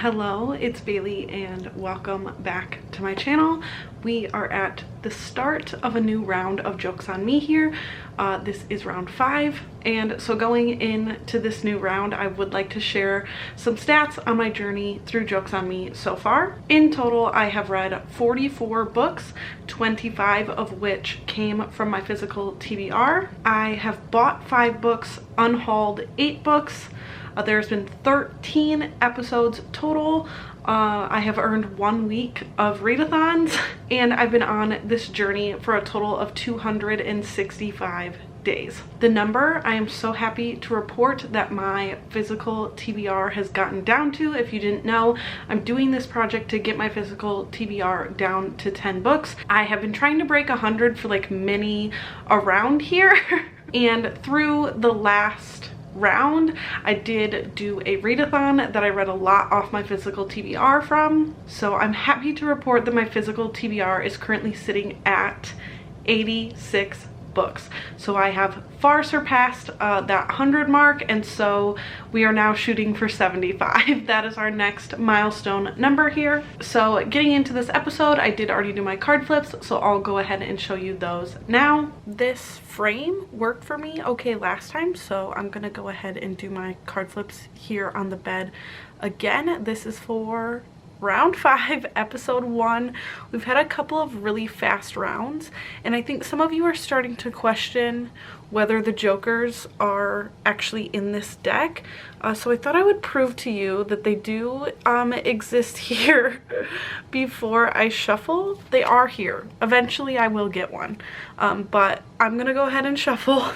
Hello, it's Bailey and welcome back to my channel. We are at the start of a new round of Jokes on Me here. This is round 5, and so going into this new round, I would like to share some stats on my journey through Jokes on Me so far. In total, I have read 44 books, 25 of which came from my physical TBR. I have bought 5 books, unhauled 8 books. There's been 13 episodes total. I have earned 1 week of readathons, and I've been on this journey for a total of 265 days. The number I am so happy to report that my physical TBR has gotten down to. If you didn't know, I'm doing this project to get my physical TBR down to 10 books. I have been trying to break 100 for like many around here and through the last round I did do a readathon that I read a lot off my physical TBR from, so I'm happy to report that my physical TBR is currently sitting at 86 books. So I have far surpassed that 100 mark, and so we are now shooting for 75. That is our next milestone number here. So getting into this episode, I did already do my card flips, so I'll go ahead and show you those now. This frame worked for me okay last time, so I'm gonna go ahead and do my card flips here on the bed again. This is for round 5, episode 1. We've had a couple of really fast rounds, and I think some of you are starting to question whether the jokers are actually in this deck. So I thought I would prove to you that they do exist here before I shuffle. They are here. Eventually I will get one, but I'm gonna go ahead and shuffle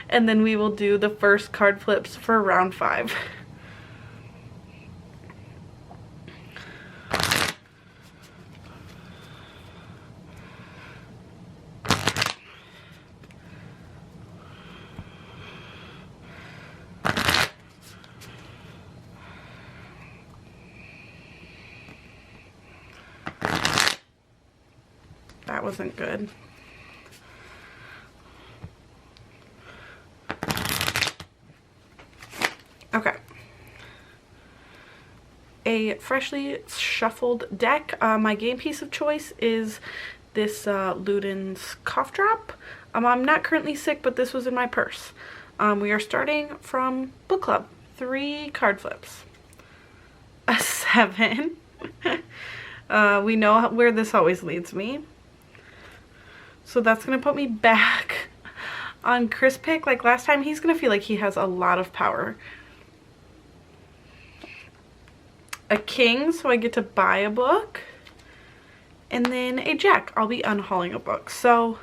and then we will do the first card flips for round 5. That wasn't good. Okay. A freshly shuffled deck. My game piece of choice is this Luden's Cough Drop. I'm not currently sick, but this was in my purse. We are starting from book club. 3 card flips. A 7. We know where this always leads me. So that's going to put me back on Chris pick. Like last time, he's going to feel like he has a lot of power. A king, so I get to buy a book. And then a jack, I'll be unhauling a book. So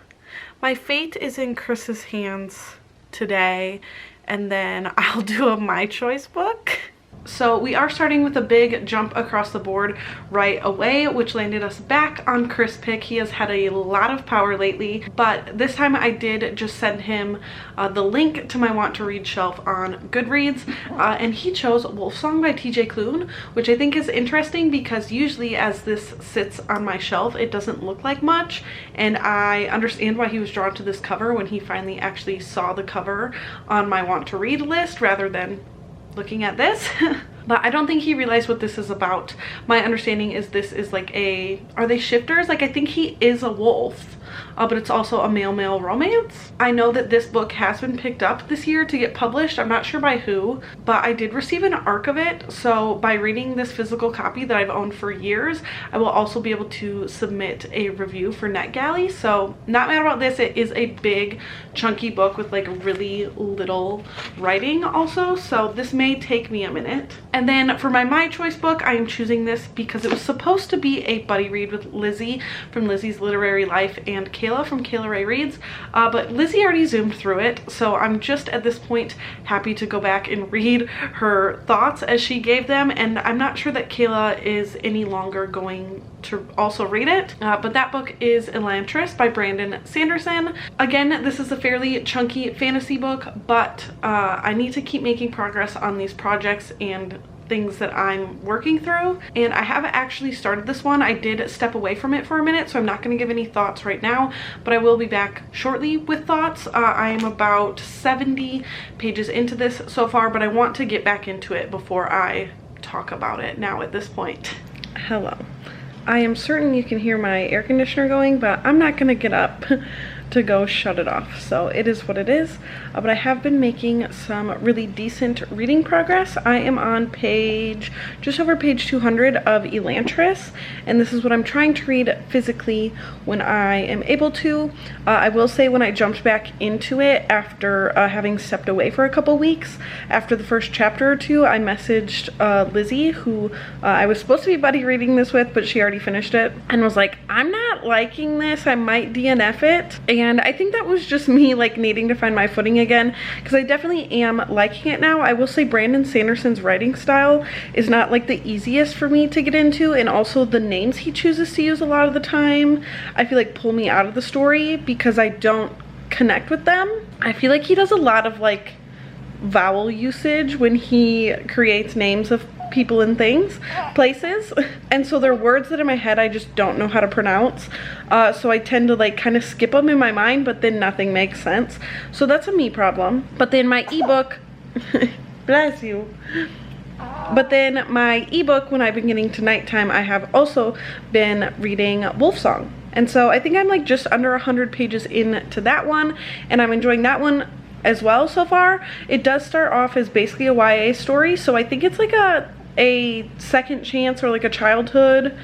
my fate is in Chris's hands today. And then I'll do a My Choice book. So we are starting with a big jump across the board right away, which landed us back on Chris pick. He has had a lot of power lately, but this time I did just send him the link to my want to read shelf on Goodreads, and he chose Wolfsong by TJ Klune, which I think is interesting because usually as this sits on my shelf, it doesn't look like much, and I understand why he was drawn to this cover when he finally actually saw the cover on my want to read list rather than looking at this. But I don't think he realized what this is about. My understanding is this is like are they shifters? Like I think he is a wolf, but it's also a male-male romance. I know that this book has been picked up this year to get published. I'm not sure by who, but I did receive an ARC of it. So by reading this physical copy that I've owned for years, I will also be able to submit a review for NetGalley. So not mad about this. It is a big chunky book with like really little writing also. So this may take me a minute. And then for my Choice book, I am choosing this because it was supposed to be a buddy read with Lizzie from Lizzie's Literary Life and Kayla from Kayla Ray Reads, but Lizzie already zoomed through it, so I'm just at this point happy to go back and read her thoughts as she gave them, and I'm not sure that Kayla is any longer going to also read it, but that book is Elantris by Brandon Sanderson. Again, this is a fairly chunky fantasy book, but I need to keep making progress on these projects and things that I'm working through, and I haven't actually started this one. I did step away from it for a minute, so I'm not going to give any thoughts right now, but I will be back shortly with thoughts. I am about 70 pages into this so far, but I want to get back into it before I talk about it now at this point. Hello. I am certain you can hear my air conditioner going, but I'm not gonna get up to go shut it off, so it is what it is. But I have been making some really decent reading progress. I am on just over page 200 of Elantris, and this is what I'm trying to read physically when I am able to. I will say, when I jumped back into it after having stepped away for a couple weeks after the first chapter or two, I messaged Lizzie, who I was supposed to be buddy reading this with, but she already finished it, and was like, I'm not liking this, I might DNF it. And I think that was just me like needing to find my footing again, because I definitely am liking it now. I will say Brandon Sanderson's writing style is not like the easiest for me to get into, and also the names he chooses to use a lot of the time I feel like pull me out of the story because I don't connect with them. I feel like he does a lot of like vowel usage when he creates names of people and things, places, and so they're words that in my head I just don't know how to pronounce, so I tend to like kind of skip them in my mind, but then nothing makes sense. So that's a me problem. But then my ebook bless you, but then my ebook, when I've been getting to nighttime, I have also been reading Wolfsong, and so I think I'm like just under 100 pages into that one, and I'm enjoying that one as well so far. It does start off as basically a YA story, so I think it's like a second chance or like a childhood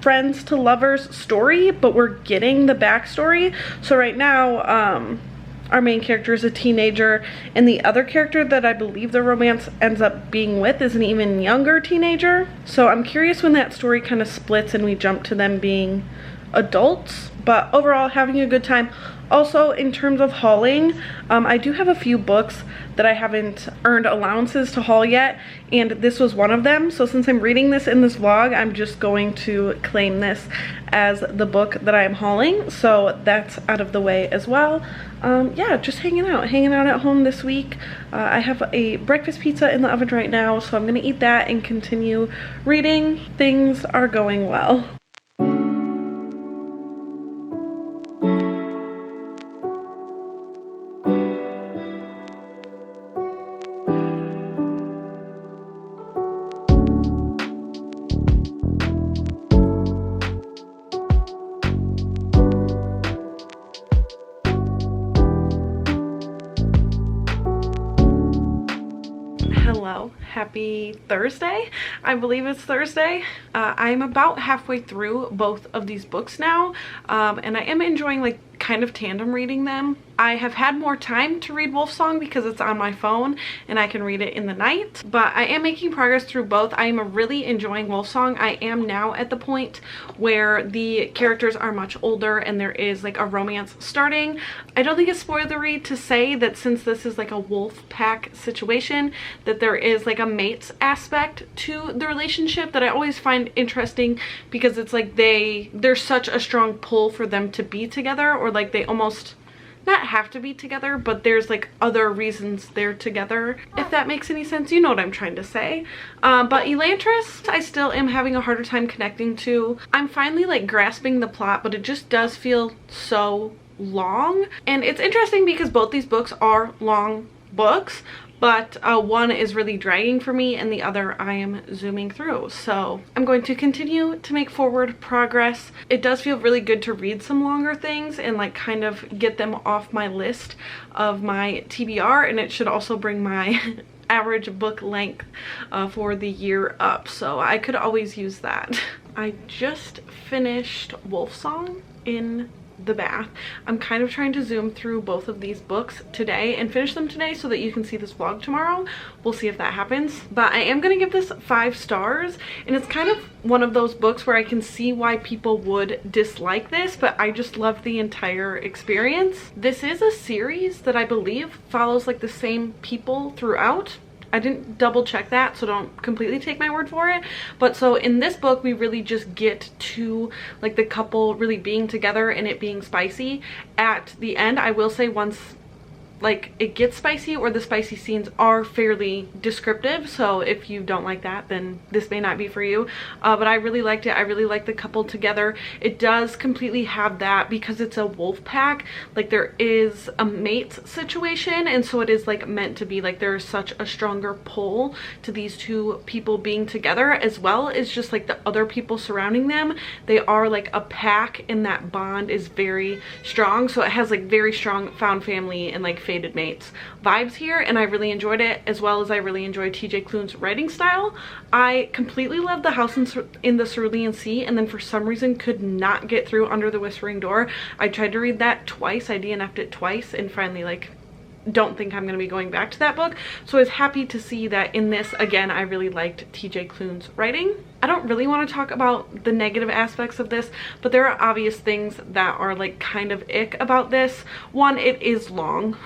friends to lovers story, but we're getting the backstory. So right now our main character is a teenager, and the other character that I believe the romance ends up being with is an even younger teenager. So I'm curious when that story kind of splits and we jump to them being adults. But overall, having a good time. Also, in terms of hauling, I do have a few books that I haven't earned allowances to haul yet, and this was one of them. So since I'm reading this in this vlog, I'm just going to claim this as the book that I am hauling, so that's out of the way as well. Yeah, just hanging out at home this week. I have a breakfast pizza in the oven right now, so I'm gonna eat that and continue reading. Things are going well. Hello, happy Thursday. I believe it's Thursday. I'm about halfway through both of these books now, and I am enjoying like kind of tandem reading them. I have had more time to read Wolfsong because it's on my phone and I can read it in the night, but I am making progress through both. I am really enjoying Wolfsong. I am now at the point where the characters are much older and there is like a romance starting. I don't think it's spoilery to say that since this is like a wolf pack situation, that there is like a mates aspect to the relationship that I always find interesting, because it's like there's such a strong pull for them to be together, or like they almost not have to be together, but there's like other reasons they're together, if that makes any sense. You know what I'm trying to say. But Elantris, I still am having a harder time connecting to. I'm finally like grasping the plot, but it just does feel so long. And it's interesting because both these books are long books, but one is really dragging for me and the other I am zooming through. So I'm going to continue to make forward progress. It does feel really good to read some longer things and like kind of get them off my list of my TBR, and it should also bring my average book length for the year up, so I could always use that. I just finished Wolfsong in the bath. I'm kind of trying to zoom through both of these books today and finish them today so that you can see this vlog tomorrow. We'll see if that happens, but I am gonna give this 5 stars, and it's kind of one of those books where I can see why people would dislike this, but I just love the entire experience. This is a series that I believe follows like the same people throughout. I didn't double check that, so don't completely take my word for it. But so in this book, we really just get to like the couple really being together and it being spicy at the end. I will say once like it gets spicy, or the spicy scenes are fairly descriptive. So if you don't like that, then this may not be for you. But I really liked it. I really liked the couple together. It does completely have that because it's a wolf pack. Like there is a mate situation, and so it is like meant to be like there's such a stronger pull to these two people being together, as well as just like the other people surrounding them. They are like a pack, and that bond is very strong. So it has like very strong found family and like fated mates vibes here, and I really enjoyed it, as well as I really enjoyed TJ Klune's writing style. I completely loved The House in the Cerulean Sea, and then for some reason could not get through Under the Whispering Door. I tried to read that twice. I DNF'd it twice, and finally like don't think I'm going to be going back to that book. So I was happy to see that in this, again, I really liked TJ Klune's writing. I don't really want to talk about the negative aspects of this, but there are obvious things that are like kind of ick about this. One, it is long.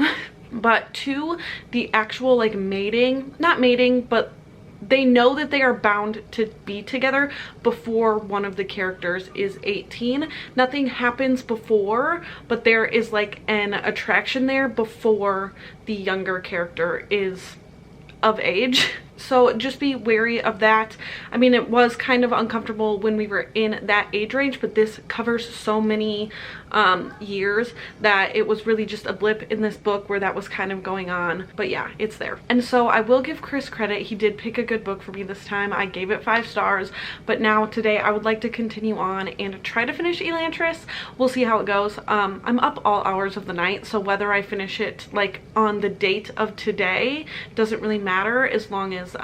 But two, the actual like mating, not mating, but they know that they are bound to be together before one of the characters is 18. Nothing happens before, but there is like an attraction there before the younger character is of age. So just be wary of that. I mean, it was kind of uncomfortable when we were in that age range, but this covers so many years that it was really just a blip in this book where that was kind of going on. But yeah, it's there. And so I will give Chris credit. He did pick a good book for me this time. I gave it 5 stars, but now today I would like to continue on and try to finish Elantris. We'll see how it goes. I'm up all hours of the night, so whether I finish it like on the date of today doesn't really matter, as long as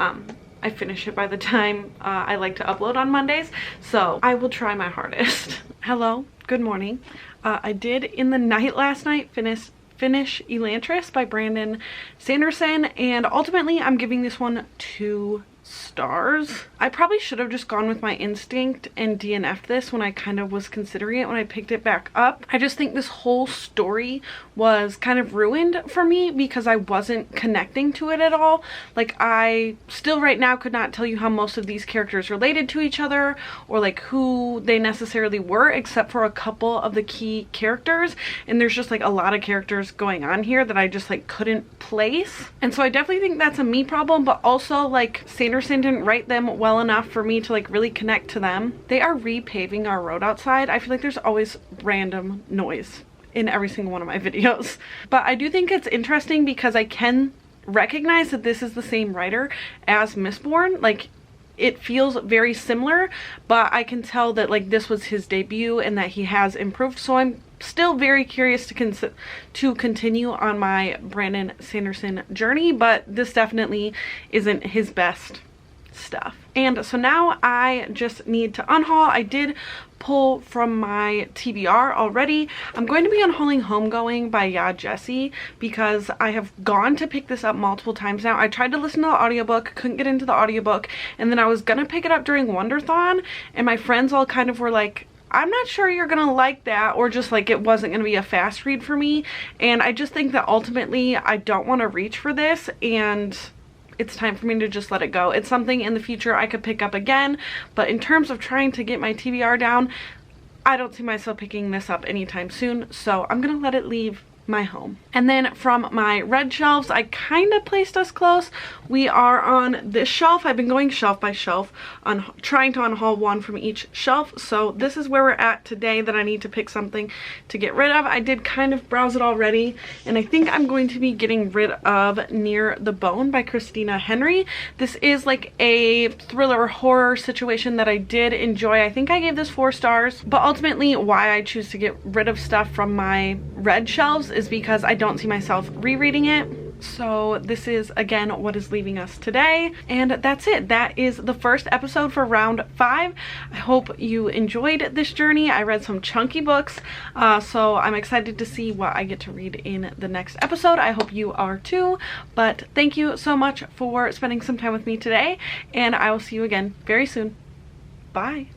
I finish it by the time I like to upload on Mondays. So I will try my hardest. Hello, good morning. I did in the night last night finish Elantris by Brandon Sanderson, and ultimately I'm giving this one 2 stars. I probably should have just gone with my instinct and DNF'd this when I kind of was considering it when I picked it back up. I just think this whole story was kind of ruined for me because I wasn't connecting to it at all. Like, I still right now could not tell you how most of these characters related to each other or like who they necessarily were, except for a couple of the key characters, and there's just like a lot of characters going on here that I just like couldn't place. And so I definitely think that's a me problem, but also like Sanderson didn't write them well enough for me to like really connect to them. They are repaving our road outside. I feel like there's always random noise in every single one of my videos, but I do think it's interesting because I can recognize that this is the same writer as Mistborn. Like, it feels very similar, but I can tell that like this was his debut and that he has improved. So I'm still very curious to continue on my Brandon Sanderson journey, but this definitely isn't his best stuff. And so now I just need to unhaul. I did pull from my TBR already. I'm going to be unhauling Homegoing by Ya Jessie because I have gone to pick this up multiple times now. I tried to listen to the audiobook, couldn't get into the audiobook, and then I was gonna pick it up during Wonderthon, and my friends all kind of were like, I'm not sure you're gonna like that, or just like it wasn't gonna be a fast read for me. And I just think that ultimately I don't want to reach for this, and it's time for me to just let it go. It's something in the future I could pick up again, but in terms of trying to get my TBR down, I don't see myself picking this up anytime soon, so I'm gonna let it leave my home. And then from my red shelves, I kind of placed us close. We are on this shelf. I've been going shelf by shelf on trying to unhaul one from each shelf. So this is where we're at today, that I need to pick something to get rid of. I did kind of browse it already, and I think I'm going to be getting rid of Near the Bone by Christina Henry. This is like a thriller horror situation that I did enjoy. I think I gave this 4 stars, but ultimately why I choose to get rid of stuff from my red shelves is because I don't see myself rereading it. So this is again what is leaving us today, and that's it. That is the first episode for round 5. I hope you enjoyed this journey. I read some chunky books, so I'm excited to see what I get to read in the next episode. I hope you are too, but thank you so much for spending some time with me today, and I will see you again very soon. Bye.